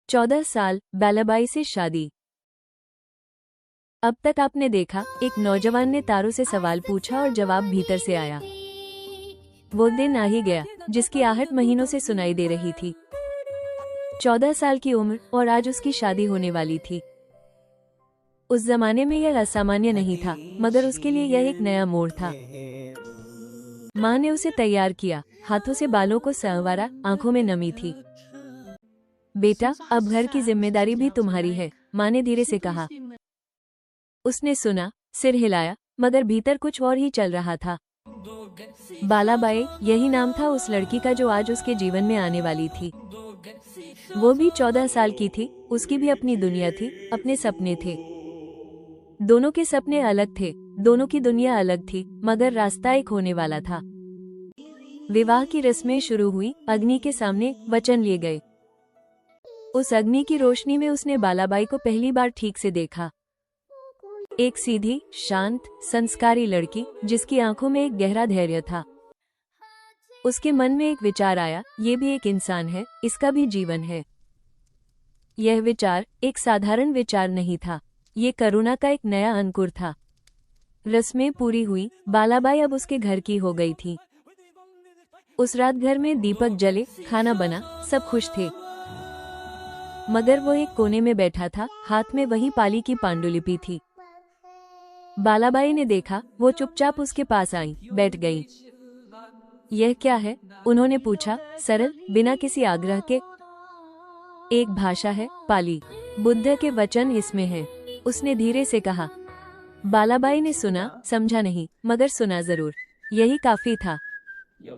14 साल, बालाबाई से शादी। अब तक आपने देखा, एक नौजवान ने तारों से सवाल पूछा और जवाब भीतर से आया। वो दिन आ ही गया जिसकी आहट महीनों से सुनाई दे रही थी। 14 साल की उम्र और आज उसकी शादी होने वाली थी। उस जमाने में यह असामान्य नहीं था, मगर उसके लिए यह एक नया मोड़ था। माँ ने उसे तैयार किया, हाथों से बालों को संवारा, आंखों में नमी थी। बेटा, अब घर की जिम्मेदारी भी तुम्हारी है, माँ ने धीरे से कहा। उसने सुना, सिर हिलाया, मगर भीतर कुछ और ही चल रहा था। बालाबाई, यही नाम था उस लड़की का जो आज उसके जीवन में आने वाली थी। वो भी 14 साल की थी, उसकी भी अपनी दुनिया थी, अपने सपने थे। दोनों के सपने अलग थे, दोनों की दुनिया अलग थी, मगर रास्ता एक होने वाला था। विवाह की रस्में शुरू हुई, अग्नि के सामने वचन लिए गए। उस अग्नि की रोशनी में उसने बालाबाई को पहली बार ठीक से देखा। एक सीधी, शांत, संस्कारी लड़की, जिसकी आंखों में एक गहरा धैर्य था। उसके मन में एक विचार आया, ये भी एक इंसान है, इसका भी जीवन है। यह विचार एक साधारण विचार नहीं था, ये करुणा का एक नया अंकुर था। रस्में पूरी हुई, बालाबाई अब उसके घर की हो गई थी। उस रात घर में दीपक जले, खाना बना, सब खुश थे। मगर वो एक कोने में बैठा था, हाथ में वही पाली की पांडुलिपि थी। बालाबाई ने देखा, वो चुपचाप उसके पास आई, बैठ गई। यह क्या है? उन्होंने पूछा, सरल, बिना किसी आग्रह के। एक भाषा है, पाली। बुद्ध के वचन इसमें हैं, उसने धीरे से कहा। बालाबाई ने सुना, समझा नहीं, मगर सुना जरूर। यही काफी था।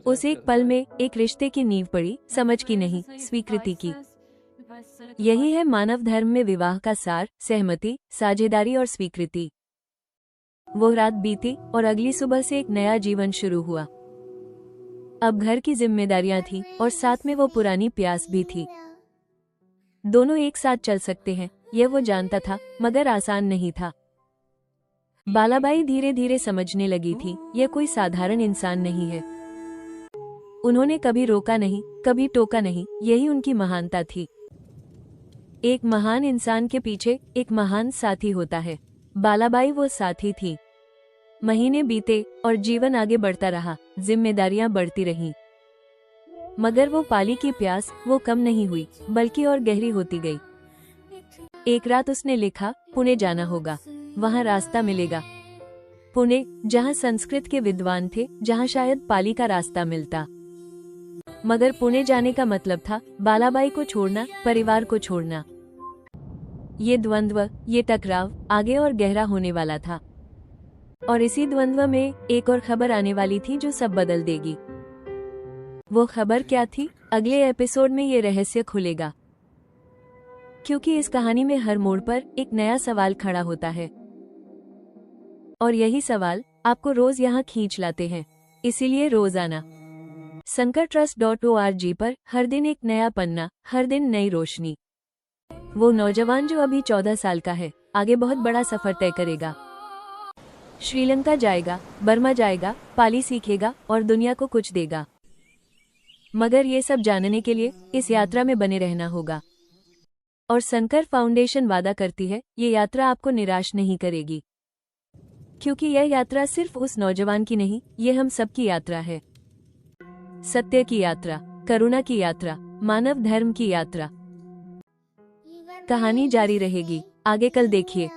उस एक पल में एक रिश्ते की नींव पड़ी, समझ की नहीं, स्वीकृति की। यही है मानव धर्म में विवाह का सार, सहमति, साझेदारी और स्वीकृति। वो रात बीती और अगली सुबह से एक नया जीवन शुरू हुआ। अब घर की जिम्मेदारियां थी और साथ में वो पुरानी प्यास भी थी। दोनों एक साथ चल सकते हैं, यह वो जानता था, मगर आसान नहीं था। बालाबाई धीरे धीरे समझने लगी थी, यह कोई साधारण इंसान नहीं है। उन्होंने कभी रोका नहीं, कभी टोका नहीं, यही उनकी महानता थी। एक महान इंसान के पीछे एक महान साथी होता है। बालाबाई वो साथी थी। महीने बीते और जीवन आगे बढ़ता रहा, जिम्मेदारियां बढ़ती रहीं। मगर वो पाली की प्यास, वो कम नहीं हुई, बल्कि और गहरी होती गई। एक रात उसने लिखा, पुणे जाना होगा, वहाँ रास्ता मिलेगा। पुणे, जहाँ संस्कृत के विद्वान थे, जहाँ शायद पाली का रास्ता मिलता। मगर पुणे जाने का मतलब था बालाबाई को छोड़ना, परिवार को छोड़ना। ये द्वंद्व, ये टकराव आगे और गहरा होने वाला था। और इसी द्वंद्व में एक और खबर आने वाली थी जो सब बदल देगी। वो खबर क्या थी? अगले एपिसोड में ये रहस्य खुलेगा। क्योंकि इस कहानी में हर मोड़ पर एक नया सवाल खड़ा होता है। और यही सवाल आपको रोज यहाँ खींच लाते हैं। इसीलिए रोजाना sankartrust.org पर हर दिन एक नया पन्ना, हर दिन नई रोशनी। वो नौजवान जो अभी 14 साल का है, आगे बहुत बड़ा सफर तय करेगा। श्रीलंका जाएगा, बर्मा जाएगा, पाली सीखेगा और दुनिया को कुछ देगा। मगर ये सब जानने के लिए इस यात्रा में बने रहना होगा। और संकर फाउंडेशन वादा करती है, ये यात्रा आपको निराश नहीं करेगी। क्योंकि यह यात्रा सिर्फ उस नौजवान की नहीं, ये हम सबकी यात्रा है। सत्य की यात्रा, करुणा की यात्रा, मानव धर्म की यात्रा। कहानी जारी रहेगी, आगे कल देखिए।